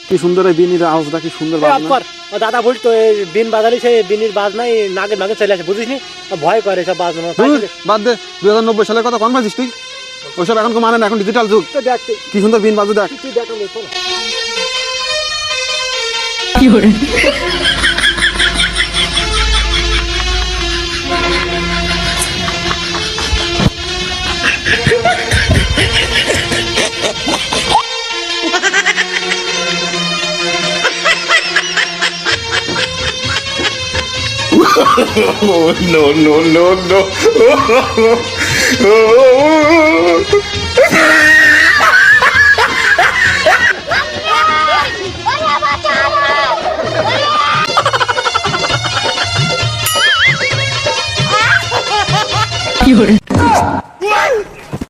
কি সুন্দর এই বিনির আওয়াজটা, কি সুন্দর বাজনা। দাদা বলতো বিন বাজারে সেই বিনির বাজ নাই নাগের ভাগে চলে আসে, বুঝিস নি? ভয় করে সব বাজ। বাদ দে, 2090 সালের কথা কোন বাজিস তুই? ওইসব এখন মানে না, এখন ডিজিটাল যুগ। কি সুন্দর বিন বাজে দেখ। কি করে Oh, no, no, no, no.